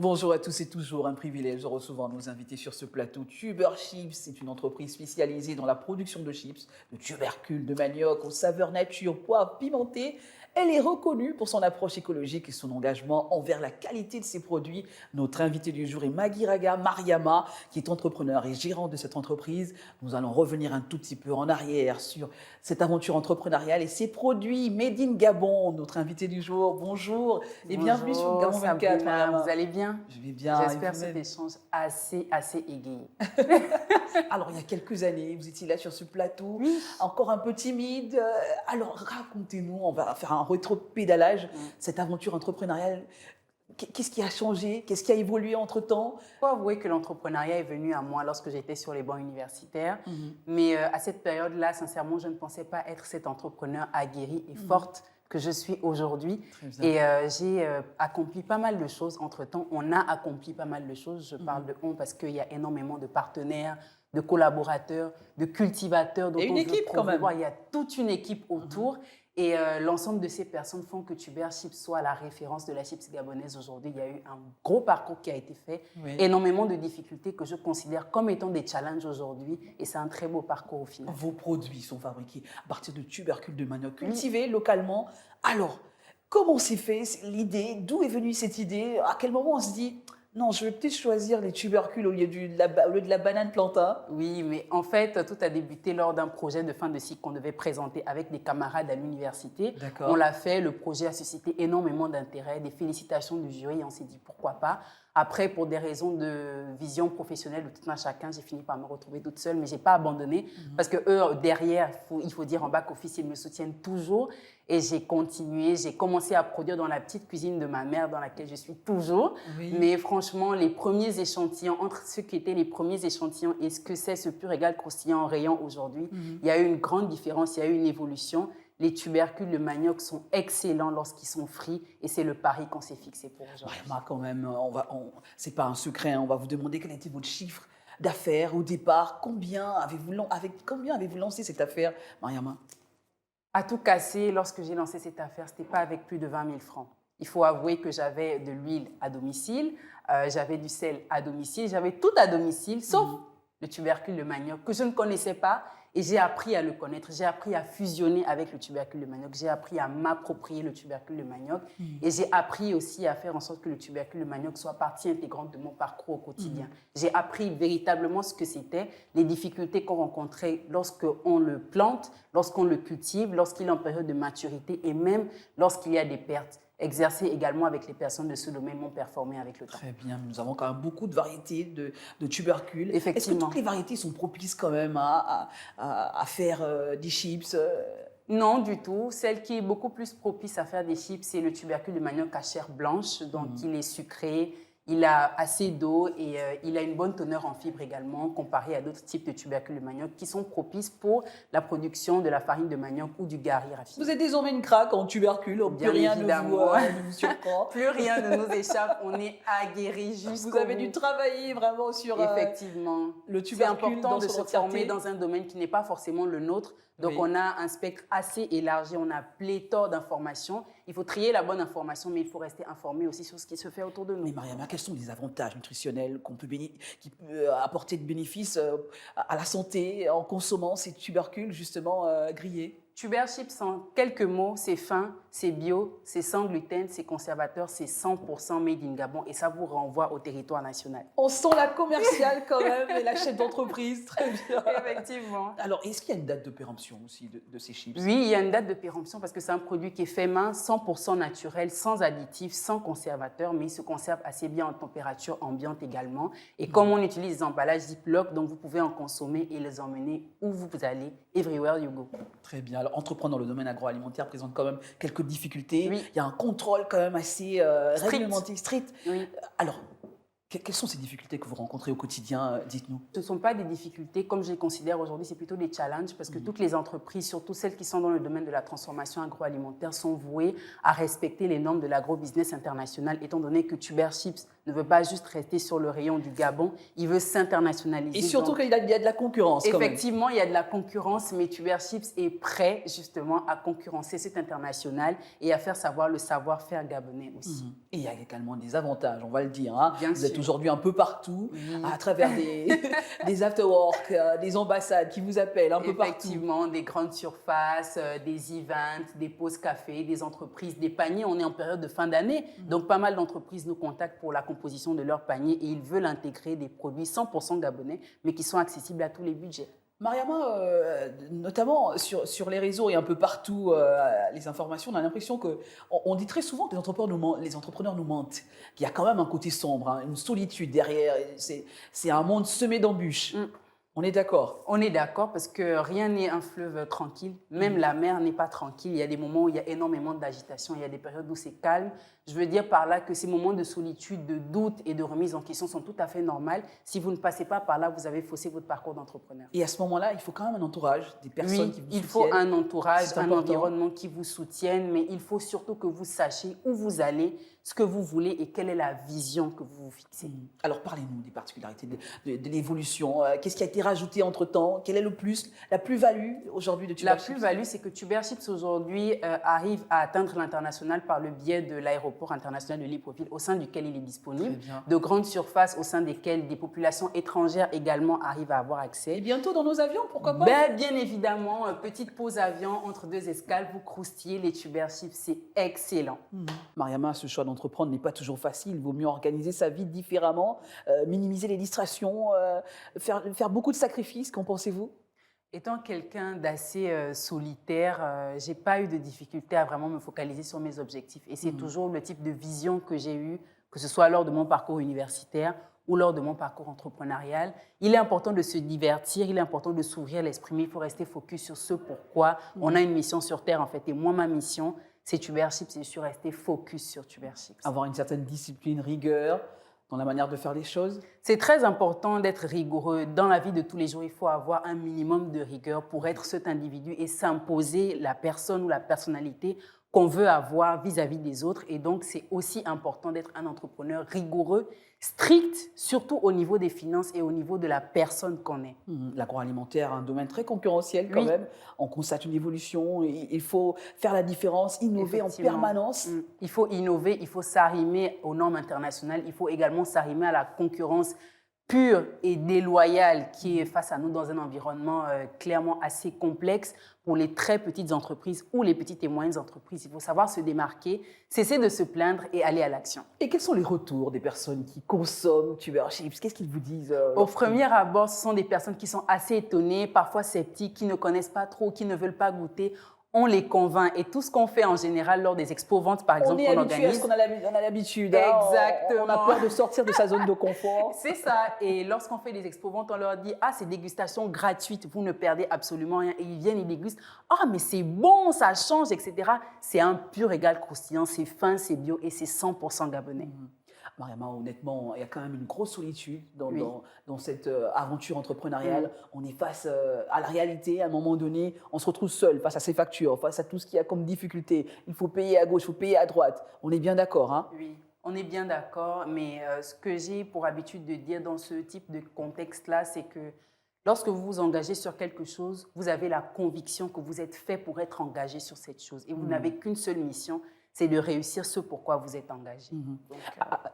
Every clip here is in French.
Bonjour à tous, c'est toujours un privilège de recevoir nos invités sur ce plateau. Tuber Chips, c'est une entreprise spécialisée dans la production de chips, de tubercules, de manioc, aux saveurs nature, poivre, pimenté. Elle est reconnue pour son approche écologique et son engagement envers la qualité de ses produits. Notre invité du jour est Maggie Raga Mariama, qui est entrepreneur et gérante de cette entreprise. Nous allons revenir un tout petit peu en arrière sur cette aventure entrepreneuriale et ses produits Made in Gabon. Notre invité du jour, bonjour et bienvenue sur Bonjour Gabon 24, Sabrina, Mariama. vous allez bien? Je vais bien. J'espère cet échange assez égayé. Alors, il y a quelques années, vous étiez là sur ce plateau, Oui. encore un peu timide. Alors, racontez-nous, on va faire un rétro-pédalage, cette aventure entrepreneuriale. Qu'est-ce qui a changé? Qu'est-ce qui a évolué entre-temps? Il faut avouer que l'entrepreneuriat est venu à moi lorsque j'étais sur les bancs universitaires. Mais à cette période-là, sincèrement, je ne pensais pas être cette entrepreneur aguerrie et forte que je suis aujourd'hui. Et j'ai accompli pas mal de choses entre-temps. On a accompli pas mal de choses. Je parle de on parce qu'il y a énormément de partenaires, de collaborateurs, de cultivateurs. Et une équipe quand même. Il y a toute une équipe autour. Et l'ensemble de ces personnes font que Tuber Chips soit la référence de la chips gabonaise aujourd'hui. Il y a eu un gros parcours qui a été fait, énormément de difficultés que je considère comme étant des challenges aujourd'hui. Et c'est un très beau parcours au final. Vos produits sont fabriqués à partir de tubercules de manioc cultivés localement. Alors, comment s'est fait l'idée? D'où est venue cette idée? À quel moment on se dit non, je vais peut-être choisir les tubercules au lieu de la banane plantain? Oui, mais en fait, tout a débuté lors d'un projet de fin de cycle qu'on devait présenter avec des camarades à l'université. On l'a fait, le projet a suscité énormément d'intérêt, des félicitations du jury, on s'est dit pourquoi pas. Après, pour des raisons de vision professionnelle de tout un chacun, j'ai fini par me retrouver toute seule, mais je n'ai pas abandonné parce que eux, derrière, il faut dire en back-office, ils me soutiennent toujours. Et j'ai continué, j'ai commencé à produire dans la petite cuisine de ma mère dans laquelle je suis toujours. Mais franchement, les premiers échantillons, entre ceux qui étaient les premiers échantillons et ce que c'est ce pur égal croustillant en rayon aujourd'hui, il y a eu une grande différence, il y a eu une évolution. Les tubercules, le manioc sont excellents lorsqu'ils sont frits et c'est le pari qu'on s'est fixé pour aujourd'hui. Mariama, quand même, c'est pas un secret, hein, on va vous demander quel était votre chiffre d'affaires au départ. Avec combien avez-vous lancé cette affaire, Mariama? À tout casser, lorsque j'ai lancé cette affaire, ce n'était pas avec plus de 20 000 francs. Il faut avouer que j'avais de l'huile à domicile, j'avais du sel à domicile, j'avais tout à domicile, sauf le tubercule de manioc que je ne connaissais pas et j'ai appris à le connaître. J'ai appris à fusionner avec le tubercule de manioc, j'ai appris à m'approprier le tubercule de manioc et j'ai appris aussi à faire en sorte que le tubercule de manioc soit partie intégrante de mon parcours au quotidien. J'ai appris véritablement ce que c'était, les difficultés qu'on rencontrait lorsqu'on le plante, lorsqu'on le cultive, lorsqu'il est en période de maturité et même lorsqu'il y a des pertes. Exercer également avec les personnes de ce domaine m'ont performé avec le temps. Très bien, nous avons quand même beaucoup de variétés de tubercules. Effectivement. Est-ce que toutes les variétés sont propices quand même à faire des chips? Non, du tout. Celle qui est beaucoup plus propice à faire des chips, c'est le tubercule de manioc à chair blanche. Donc, il est sucré, il a assez d'eau et il a une bonne teneur en fibres également, comparé à d'autres types de tubercules de manioc qui sont propices pour la production de la farine de manioc ou du gari raffiné. Vous êtes désormais une craque en tubercules, plus rien ne vous surprend. Plus rien ne nous échappe, on est aguerris jusqu'au bout. Vous avez dû travailler vraiment sur Effectivement. le tubercule. C'est important de se former entièreté. dans un domaine qui n'est pas forcément le nôtre. Donc, on a un spectre assez élargi, on a pléthore d'informations. Il faut trier la bonne information, mais il faut rester informé aussi sur ce qui se fait autour de nous. Mais Mariama, quels sont les avantages nutritionnels qui peuvent apporter de bénéfices à la santé en consommant ces tubercules justement grillés? Tuber Chips, en quelques mots, c'est fin, c'est bio, c'est sans gluten, c'est conservateur, c'est 100% made in Gabon et ça vous renvoie au territoire national. On sent la commerciale quand même et la chef d'entreprise, très bien. Effectivement. Alors, est-ce qu'il y a une date de péremption aussi de ces chips? Oui, il y a une date de péremption parce que c'est un produit qui est fait main, 100% naturel, sans additifs, sans conservateur, mais il se conserve assez bien en température ambiante également. Et comme on utilise des emballages Ziploc, donc vous pouvez en consommer et les emmener où vous allez, everywhere you go. Très bien. Alors, entreprendre dans le domaine agroalimentaire présente quand même quelques difficultés. Oui. Il y a un contrôle quand même assez réglementé, strict. Oui. Alors, Quelles sont ces difficultés que vous rencontrez au quotidien? Dites-nous. Ce ne sont pas des difficultés, comme je les considère aujourd'hui, c'est plutôt des challenges parce que toutes les entreprises, surtout celles qui sont dans le domaine de la transformation agroalimentaire, sont vouées à respecter les normes de l'agrobusiness international, étant donné que Tuber Chips ne veut pas juste rester sur le rayon du Gabon, il veut s'internationaliser. Et surtout qu'il y a de la concurrence quand même. Effectivement, il y a de la concurrence, mais Tuber Chips est prêt justement à concurrencer cet international et à faire savoir le savoir-faire gabonais aussi. Et il y a également des avantages, on va le dire. Hein. Bien Vous sûr. êtes aujourd'hui un peu partout, à travers des after-work, des ambassades qui vous appellent un peu partout. Effectivement, des grandes surfaces, des events, des pauses café, des entreprises, des paniers. On est en période de fin d'année, donc pas mal d'entreprises nous contactent pour la composition de leur panier et ils veulent intégrer des produits 100% gabonais, mais qui sont accessibles à tous les budgets. Mariama, notamment sur les réseaux et un peu partout, les informations, on a l'impression on dit très souvent que les entrepreneurs nous mentent, qu'il y a quand même un côté sombre, hein, une solitude derrière, c'est un monde semé d'embûches. On est d'accord? On est d'accord parce que rien n'est un fleuve tranquille. Même la mer n'est pas tranquille. Il y a des moments où il y a énormément d'agitation. Il y a des périodes où c'est calme. Je veux dire par là que ces moments de solitude, de doute et de remise en question sont tout à fait normaux. Si vous ne passez pas par là, vous avez faussé votre parcours d'entrepreneur. Et à ce moment-là, il faut quand même un entourage, des personnes qui vous soutiennent. Il faut un entourage, un environnement qui vous soutienne, mais il faut surtout que vous sachiez où vous allez, ce que vous voulez et quelle est la vision que vous vous fixez. Alors parlez-nous des particularités de l'évolution. Qu'est-ce qui a été rajouté entre-temps? Quelle est la plus-value aujourd'hui de Tuber Chips? La plus-value, c'est que Tuber Chips aujourd'hui arrive à atteindre l'international par le biais de l'aéroport international de Libreville, au sein duquel il est disponible, de grandes surfaces au sein desquelles des populations étrangères également arrivent à avoir accès. Et bientôt dans nos avions, pourquoi pas? Bien évidemment, petite pause avion entre deux escales, vous croustillez les Tuber Chips, c'est excellent. Mariama, ce choix d'entreprendre n'est pas toujours facile. Il vaut mieux organiser sa vie différemment, minimiser les distractions, faire beaucoup de sacrifices. Qu'en pensez-vous? Étant quelqu'un d'assez solitaire, je n'ai pas eu de difficulté à vraiment me focaliser sur mes objectifs. Et c'est toujours le type de vision que j'ai eue, que ce soit lors de mon parcours universitaire ou lors de mon parcours entrepreneurial. Il est important de se divertir, il est important de s'ouvrir l'esprit, mais il faut rester focus sur ce pourquoi on a une mission sur Terre, en fait. Et moi, ma mission, c'est Tuber Chips, et je suis restée focus sur Tuber Chips. Avoir une certaine discipline, rigueur dans la manière de faire les choses? C'est très important d'être rigoureux. Dans la vie de tous les jours, il faut avoir un minimum de rigueur pour être cet individu et s'imposer la personne ou la personnalité qu'on veut avoir vis-à-vis des autres. Et donc, c'est aussi important d'être un entrepreneur rigoureux, strict, surtout au niveau des finances et au niveau de la personne qu'on est. L'agroalimentaire, un domaine très concurrentiel quand même. On constate une évolution. Il faut faire la différence, innover en permanence. Il faut innover, il faut s'arrimer aux normes internationales. Il faut également s'arrimer à la concurrence pure et déloyale qui est face à nous dans un environnement clairement assez complexe pour les très petites entreprises ou les petites et moyennes entreprises. Il faut savoir se démarquer, cesser de se plaindre et aller à l'action. Et quels sont les retours des personnes qui consomment Tuber Chips? Qu'est-ce qu'ils vous disent Au premier abord, ce sont des personnes qui sont assez étonnées, parfois sceptiques, qui ne connaissent pas trop, qui ne veulent pas goûter. On les convainc et tout ce qu'on fait en général lors des expos-ventes, par exemple, qu'on organise. On a l'habitude. Exactement. On a peur de sortir de sa zone de confort. C'est ça. Et lorsqu'on fait des expos-ventes, on leur dit « Ah, c'est dégustation gratuite, vous ne perdez absolument rien. » Et ils viennent, ils dégustent. « Ah, mais c'est bon, ça change, etc. » C'est un pur régal croustillant, c'est fin, c'est bio et c'est 100% gabonais. Mariama, honnêtement, il y a quand même une grosse solitude dans cette aventure entrepreneuriale. On est face à la réalité. À un moment donné, on se retrouve seul face à ses factures, face à tout ce qu'il y a comme difficulté. Il faut payer à gauche, il faut payer à droite. On est bien d'accord, hein? Oui, on est bien d'accord. Mais ce que j'ai pour habitude de dire dans ce type de contexte-là, c'est que lorsque vous vous engagez sur quelque chose, vous avez la conviction que vous êtes fait pour être engagé sur cette chose. Et vous n'avez qu'une seule mission, c'est de réussir ce pourquoi vous êtes engagé. Donc,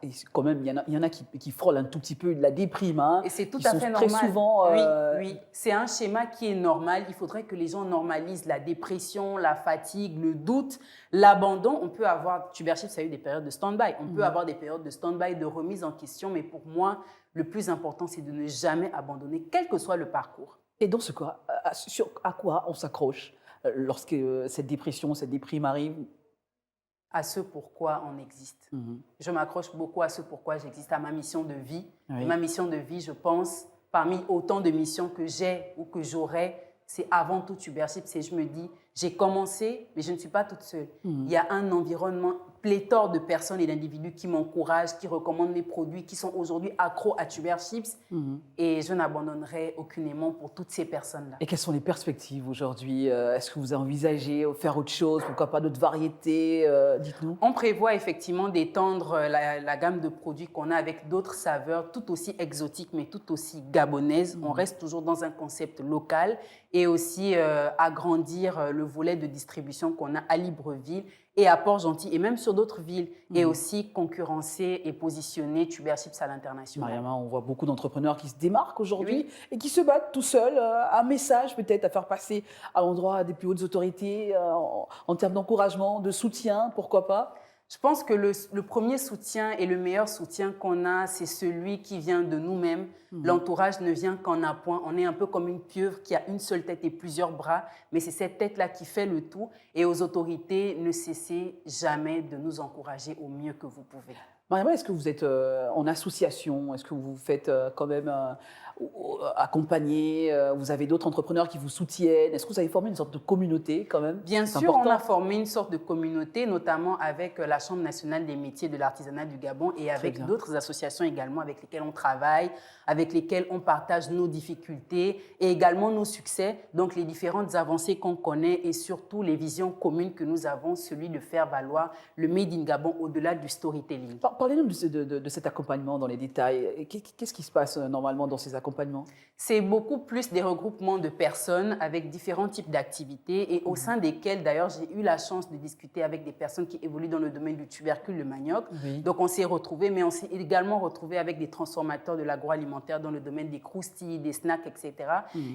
et quand même, il y en a qui frôlent un tout petit peu de la déprime. Hein, et c'est tout à fait normal. Très souvent, oui, c'est un schéma qui est normal. Il faudrait que les gens normalisent la dépression, la fatigue, le doute, l'abandon. On peut avoir, Tuber Chips, ça a eu des périodes de stand-by. On peut avoir des périodes de stand-by, de remise en question. Mais pour moi, le plus important, c'est de ne jamais abandonner, quel que soit le parcours. Et dans ce cas, à quoi on s'accroche lorsque cette dépression, cette déprime arrive? À ce pourquoi on existe. Je m'accroche beaucoup à ce pourquoi j'existe, à ma mission de vie. Oui. Ma mission de vie, je pense, parmi autant de missions que j'ai ou que j'aurai, c'est avant tout Tuber Chips. Et je me dis, j'ai commencé, mais je ne suis pas toute seule. Il y a un environnement pléthore de personnes et d'individus qui m'encouragent, qui recommandent mes produits, qui sont aujourd'hui accros à Tuber Chips. Et je n'abandonnerai aucunement pour toutes ces personnes-là. Et quelles sont les perspectives aujourd'hui? Est-ce que vous envisagez faire autre chose? Pourquoi pas d'autres variétés? Dites-nous. On prévoit effectivement d'étendre la gamme de produits qu'on a avec d'autres saveurs tout aussi exotiques, mais tout aussi gabonaises. On reste toujours dans un concept local et aussi agrandir le volet de distribution qu'on a à Libreville et à Port-Gentil et même sur d'autres villes et aussi concurrencer et positionner Tuber Chips à l'international. Mariama, on voit beaucoup d'entrepreneurs qui se démarquent aujourd'hui et qui se battent tout seuls. Un message peut-être à faire passer à l'endroit des plus hautes autorités en termes d'encouragement, de soutien, pourquoi pas? Je pense que le premier soutien et le meilleur soutien qu'on a, c'est celui qui vient de nous-mêmes. L'entourage ne vient qu'en appoint. On est un peu comme une pieuvre qui a une seule tête et plusieurs bras, mais c'est cette tête-là qui fait le tout. Et aux autorités, ne cessez jamais de nous encourager au mieux que vous pouvez. Mariama, est-ce que vous êtes en association? Est-ce que vous faites quand même accompagner? Vous avez d'autres entrepreneurs qui vous soutiennent? Est-ce que vous avez formé une sorte de communauté quand même? Bien sûr, on a formé une sorte de communauté, notamment avec la Chambre nationale des métiers de l'artisanat du Gabon et avec d'autres associations également avec lesquelles on travaille, avec lesquelles on partage nos difficultés et également nos succès, donc les différentes avancées qu'on connaît et surtout les visions communes que nous avons, celui de faire valoir le Made in Gabon au-delà du storytelling. Parlez-nous de cet accompagnement dans les détails. Qu'est-ce qui se passe normalement dans ces accompagnements? C'est beaucoup plus des regroupements de personnes avec différents types d'activités et au sein desquels, d'ailleurs, j'ai eu la chance de discuter avec des personnes qui évoluent dans le domaine du tubercule, le manioc. Donc, on s'est retrouvés, mais on s'est également retrouvés avec des transformateurs de l'agroalimentaire dans le domaine des croustilles, des snacks, etc.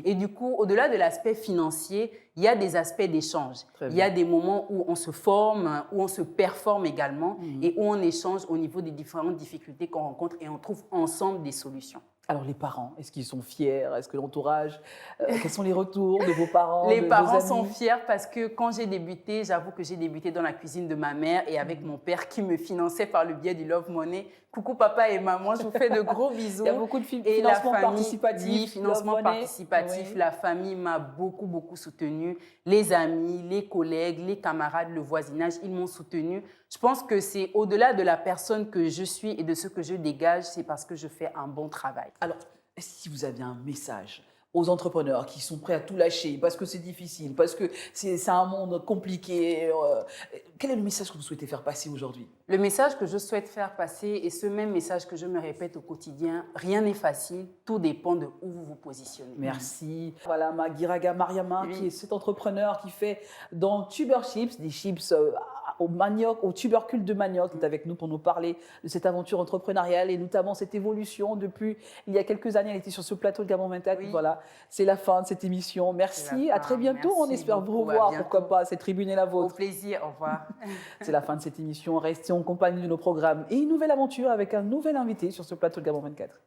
Et du coup, au-delà de l'aspect financier, il y a des aspects d'échange. Il y a des moments où on se forme, où on se performe également et où on échange au niveau des différentes difficultés qu'on rencontre et on trouve ensemble des solutions. Alors les parents, est-ce qu'ils sont fiers? Est-ce que l'entourage, quels sont les retours de vos parents? Les parents sont fiers parce que quand j'ai débuté, j'avoue que j'ai débuté dans la cuisine de ma mère et avec mon père qui me finançait par le biais du Love Money. Coucou papa et maman, je vous fais de gros bisous. Il y a beaucoup de financement participatif. Oui, financement participatif. Oui. La famille m'a beaucoup soutenue. Les amis, les collègues, les camarades, le voisinage, ils m'ont soutenue. Je pense que c'est au-delà de la personne que je suis et de ce que je dégage, c'est parce que je fais un bon travail. Alors, si vous aviez un message aux entrepreneurs qui sont prêts à tout lâcher parce que c'est difficile, parce que c'est un monde compliqué, quel est le message que vous souhaitez faire passer aujourd'hui? Le message que je souhaite faire passer est ce même message que je me répète au quotidien. Rien n'est facile, tout dépend de où vous vous positionnez. Merci. Voilà, Magiraga Mariama, qui est cet entrepreneur qui fait dans Tuber Chips, des chips au manioc, au tubercule de manioc, qui est avec nous pour nous parler de cette aventure entrepreneuriale et notamment cette évolution depuis il y a quelques années. Elle était sur ce plateau de Gabon 24. Voilà, c'est la fin de cette émission. Merci, à très bientôt. Merci, on espère vous revoir, pourquoi pas, cette tribune est la vôtre. Au plaisir, au revoir. C'est la fin de cette émission. Restez en compagnie de nos programmes et une nouvelle aventure avec un nouvel invité sur ce plateau de Gabon 24.